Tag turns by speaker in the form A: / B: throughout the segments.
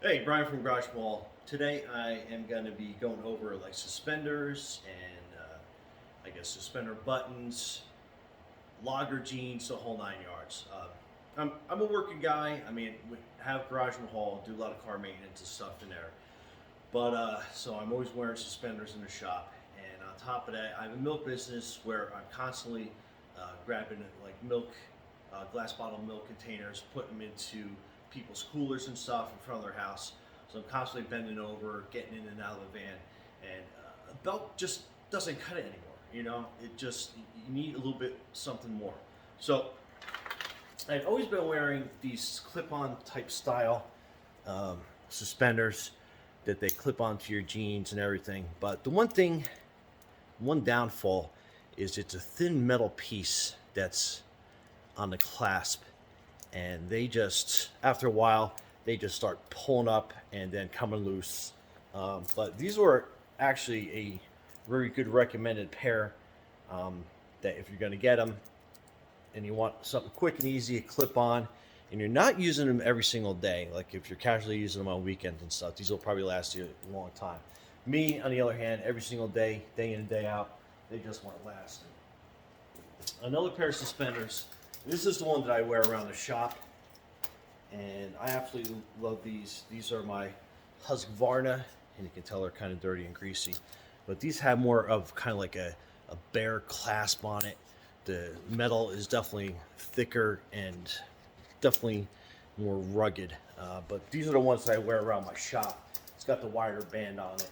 A: Hey, Brian from Garage Mall. Today I am going to be going over like suspenders and I guess suspender buttons, logger jeans, the whole 9 yards. I'm a working guy. I mean, we have Garage Mall, do a lot of car maintenance and stuff in there. But so I'm always wearing suspenders in the shop. And on top of that, I have a milk business where I'm constantly grabbing like milk, glass bottle milk containers, putting them into people's coolers and stuff in front of their house. So I'm constantly bending over, getting in and out of the van, and a belt just doesn't cut it anymore. You know, it just you need a little bit something more. So I've always been wearing these clip-on type style suspenders that they clip onto your jeans and everything. But the one downfall is it's a thin metal piece that's on the clasp, and they just after a while they just start pulling up and then coming loose. But these were actually a very good recommended pair that if you're going to get them and you want something quick and easy to clip on and you're not using them every single day, like if you're casually using them on weekends and stuff, these will probably last you a long time. Me, on the other hand, every single day, day in and day out, they just weren't lasting. Another pair of suspenders. This is the one that I wear around the shop, and I absolutely love these. These are my Husqvarna, and you can tell they're kind of dirty and greasy. But these have more of kind of like a bare clasp on it. The metal is definitely thicker and definitely more rugged. But these are the ones that I wear around my shop. It's got the wider band on it.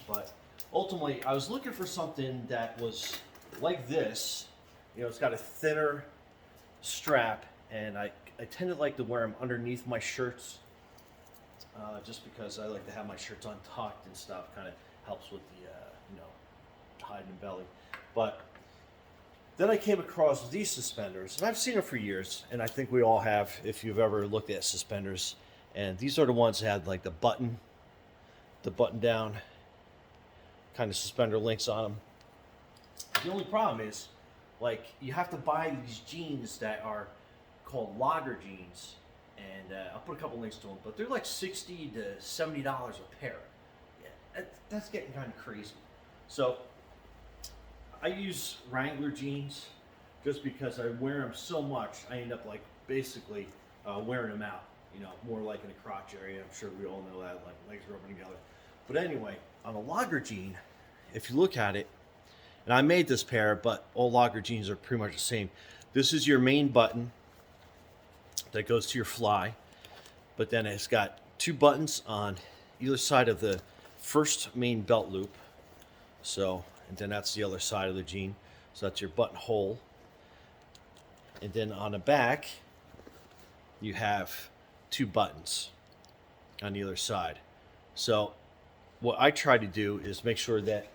A: But ultimately, I was looking for something that was like this. You know, it's got a thinner strap, and I tend to like to wear them underneath my shirts, just because I like to have my shirts untucked and stuff. Kind of helps with the hiding the belly. But then I came across these suspenders, and I've seen them for years, and I think we all have if you've ever looked at suspenders. And these are the ones that had like the button down kind of suspender links on them. The only problem is, like, you have to buy these jeans that are called logger jeans, and I'll put a couple links to them, but they're like $60 to $70 a pair. Yeah, that's getting kind of crazy. So I use Wrangler jeans just because I wear them so much. I end up like basically wearing them out. You know, more like in the crotch area. I'm sure we all know that, like legs rubbing together. But anyway, on a logger jean, if you look at it, and I made this pair, but all logger jeans are pretty much the same. This is your main button that goes to your fly, but then it's got two buttons on either side of the first main belt loop. So, and then that's the other side of the jean. So that's your buttonhole. And then on the back, you have two buttons on the other side. So what I try to do is make sure that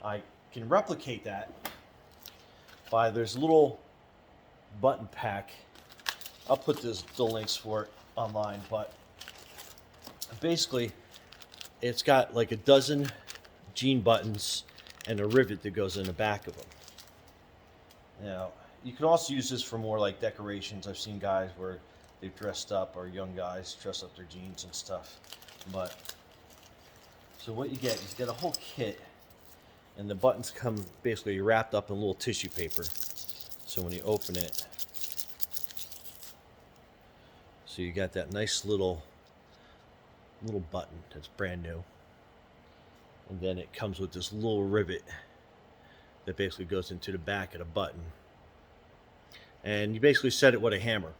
A: I can replicate that by there's a little button pack. I'll put the links for it online, but basically it's got like a dozen jean buttons and a rivet that goes in the back of them. Now, you can also use this for more like decorations. I've seen guys where they've dressed up, or young guys dress up their jeans and stuff. But so what you get is you get a whole kit, and the buttons come basically wrapped up in a little tissue paper. So when you open it, so you got that nice little button that's brand new. And then it comes with this little rivet that basically goes into the back of the button. And you basically set it with a hammer.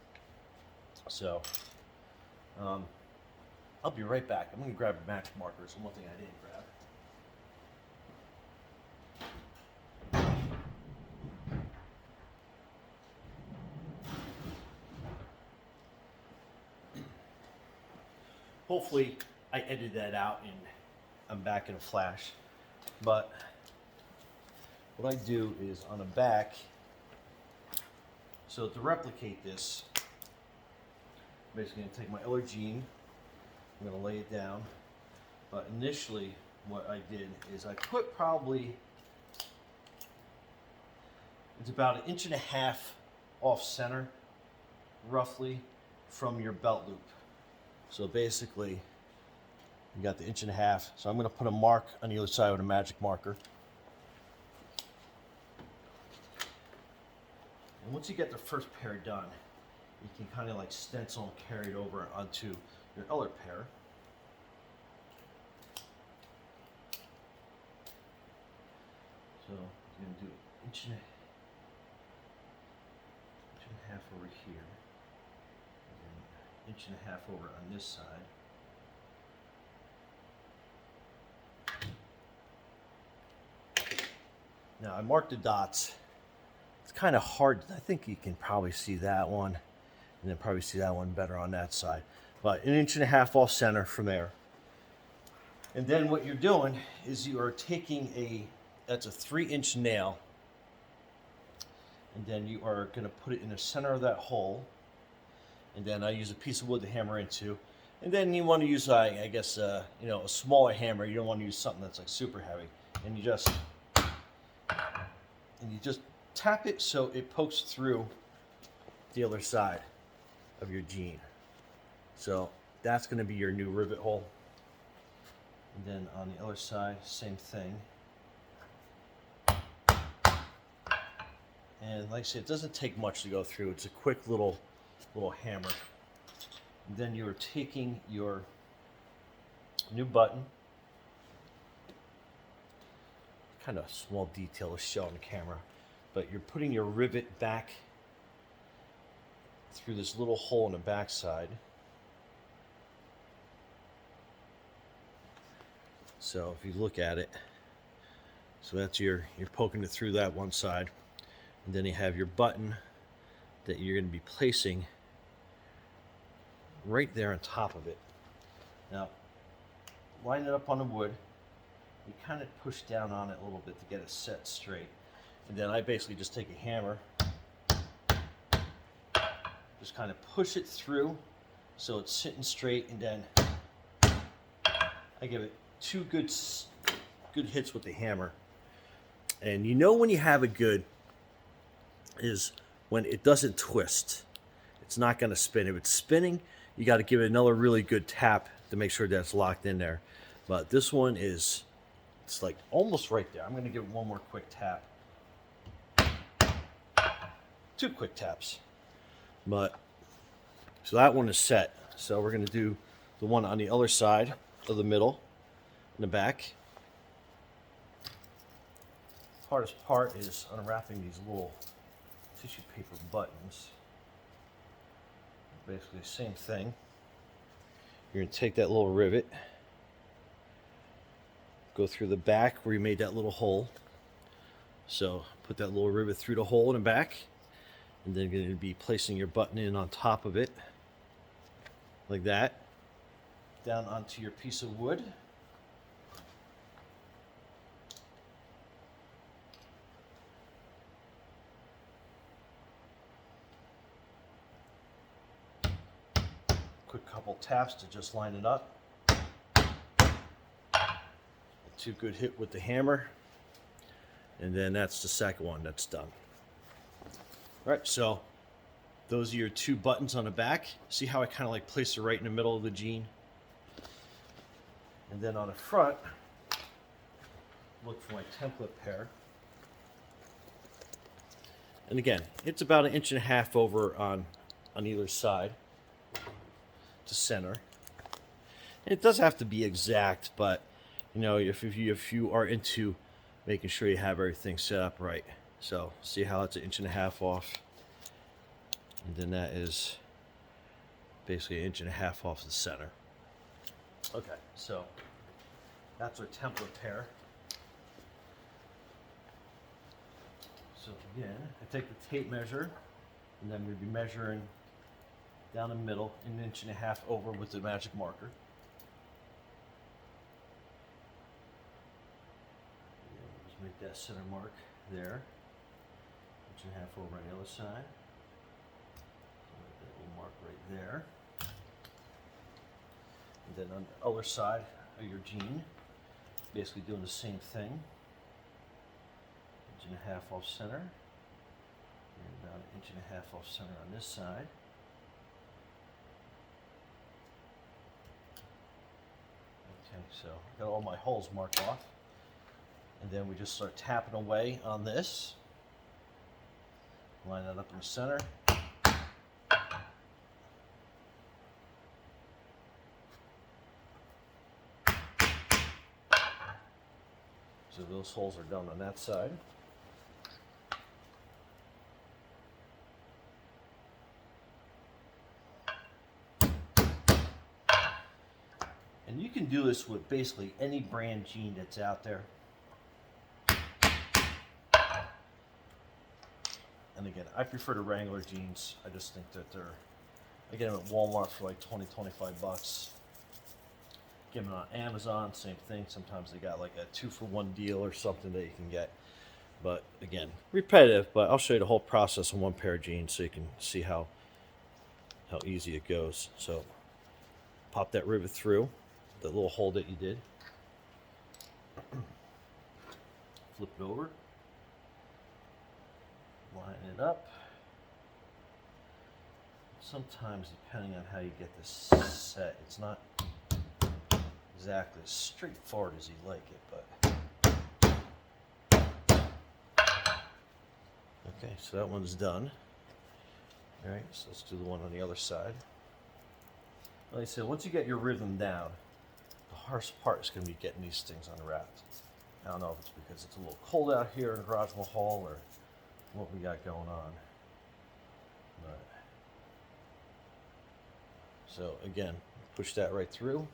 A: So, I'll be right back. I'm going to grab match markers. One thing I didn't grab. Hopefully, I edited that out and I'm back in a flash. But what I do is on the back, so to replicate this, I'm basically going to take my other jean, I'm going to lay it down. But initially, what I did is I put probably, it's about 1.5 inches off center, roughly, from your belt loop. So basically, you got the 1.5 inches. So I'm going to put a mark on the other side with a magic marker. And once you get the first pair done, you can kind of like stencil and carry it over onto your other pair. So you're going to do 1.5 inches over here, and 1.5 inches over on this side. Now I marked the dots. It's kind of hard. I think you can probably see that one, and then probably see that one better on that side. But 1.5 inches off center from there. And then what you're doing is you are taking that's a 3-inch nail, and then you are going to put it in the center of that hole. And then I use a piece of wood to hammer into. And then you want to use, I guess, a smaller hammer. You don't want to use something that's like super heavy. And you just tap it so it pokes through the other side of your jean. So that's going to be your new rivet hole. And then on the other side, same thing. And like I said, it doesn't take much to go through. It's a quick little hammer. And then you're taking your new button. Kind of small detail to show on the camera, but you're putting your rivet back through this little hole in the back side. So if you look at it, so that's you're poking it through that one side, and then you have your button that you're going to be placing right there on top of it. Now, line it up on the wood. You kind of push down on it a little bit to get it set straight. And then I basically just take a hammer, just kind of push it through so it's sitting straight, and then I give it 2 good hits with the hammer. And you know when you have it good is when it doesn't twist. It's not going to spin. If it's spinning, you got to give it another really good tap to make sure that's locked in there. But this one it's like almost right there. I'm going to give it one more quick tap. 2 quick taps. But so that one is set. So we're going to do the one on the other side of the middle in the back. The hardest part is unwrapping these little tissue paper buttons. Basically the same thing. You're going to take that little rivet, go through the back where you made that little hole. So put that little rivet through the hole in the back, and then you're going to be placing your button in on top of it, like that, down onto your piece of wood. Quick couple taps to just line it up. 2 good hit with the hammer, and then that's the second one that's done. All right, so those are your 2 buttons on the back. See how I kind of like place it right in the middle of the jean? And then on the front, look for my template pair. And again, it's about 1.5 inches over on either side to center. And it does have to be exact, but you know, if you are into making sure you have everything set up right. So see how it's 1.5 inches off, and then that is basically 1.5 inches off the center. Okay, so that's our template pair. So again, I take the tape measure, and then we'll be measuring down the middle, 1.5 inches over with the magic marker. Just make that center mark there. 1.5 inches over on the other side. So make that little mark right there. And then on the other side of your jean, basically doing the same thing. 1.5 inches off center. And about 1.5 inches off center on this side. so I got all my holes marked off. And then we just start tapping away on this. Line that up in the center. So those holes are done on that side. And you can do this with basically any brand jean that's out there. And again, I prefer the Wrangler jeans. I just think that I get them at Walmart for like 20, 25 bucks. Get them on Amazon, same thing. Sometimes they got like a 2-for-1 deal or something that you can get. But again, repetitive, but I'll show you the whole process on one pair of jeans so you can see how easy it goes. So pop that rivet through the little hole that you did. Flip it over. Line it up. Sometimes, depending on how you get this set, it's not exactly as straightforward as you like it, but okay, so that one's done. All right, so let's do the one on the other side. Like I said, once you get your rhythm down, the hardest part is going to be getting these things unwrapped. I don't know if it's because it's a little cold out here in Garage Mahal or what we got going on. But so again, push that right through.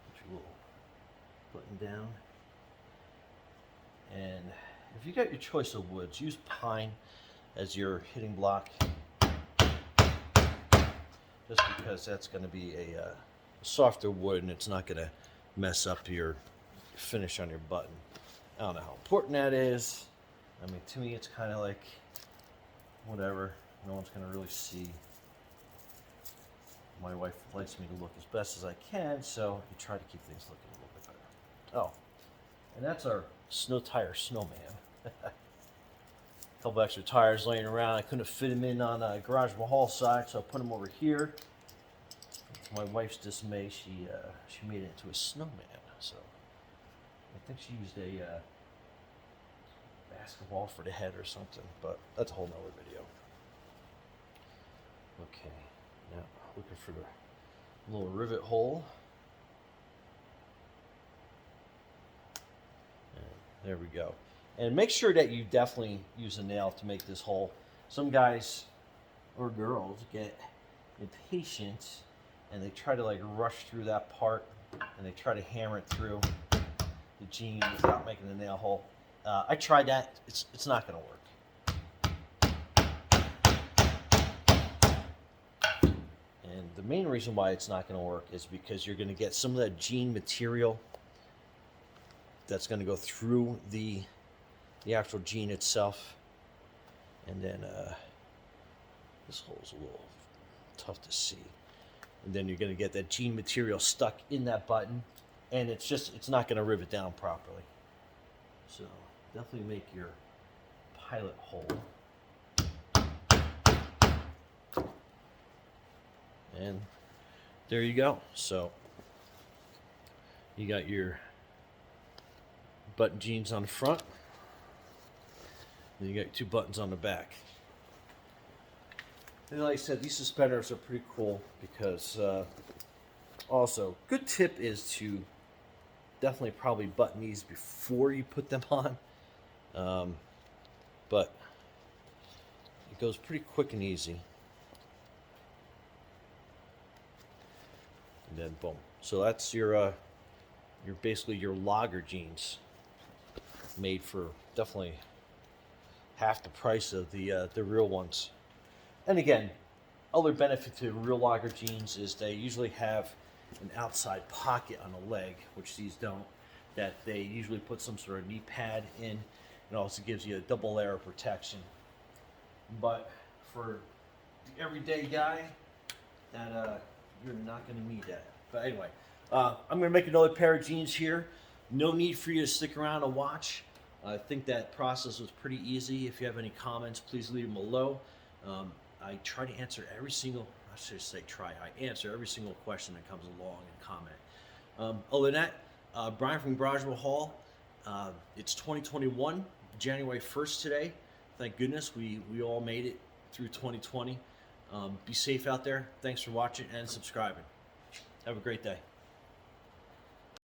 A: Put your little button down. And if you got your choice of woods, use pine as your hitting block. Just because that's going to be a softer wood and it's not going to mess up your finish on your button. I don't know how important that is. I mean, to me, it's kind of like whatever. No one's going to really see. My wife likes me to look as best as I can, so you try to keep things looking a little bit better. Oh, and that's our snow tire snowman. A couple extra tires laying around. I couldn't fit them in on a Garage Mahal side, so I put them over here. To my wife's dismay, she made it into a snowman. So I think she used a basketball for the head or something, but that's a whole nother video. Okay, now looking for the little rivet hole. And there we go. And make sure that you definitely use a nail to make this hole. Some guys or girls get impatient and they try to like rush through that part and they try to hammer it through the jean without making the nail hole. I tried that. It's not going to work. And the main reason why it's not going to work is because you're going to get some of that jean material that's going to go through the actual jean itself. And then this hole's a little tough to see. And then you're going to get that jean material stuck in that button, and it's not going to rivet down properly. So definitely make your pilot hole. And there you go. So you got your button jeans on the front. And you got 2 buttons on the back. And like I said, these suspenders are pretty cool because also, good tip is to definitely probably button these before you put them on. But it goes pretty quick and easy. And then boom. So that's your basically your logger jeans, made for definitely half the price of the real ones. And again, other benefit to real logger jeans is they usually have an outside pocket on the leg, which these don't, that they usually put some sort of knee pad in. It also gives you a double layer of protection. But for the everyday guy, that you're not going to need that. But anyway, I'm going to make another pair of jeans here. No need for you to stick around and watch. I think that process was pretty easy. If you have any comments, please leave them below. I try to answer every single, I should say try, I answer every single question that comes along and comment. Other than that, Brian from Garageville Hall. It's 2021, January 1st today. Thank goodness we all made it through 2020. Be safe out there. Thanks for watching and subscribing. Have a great day.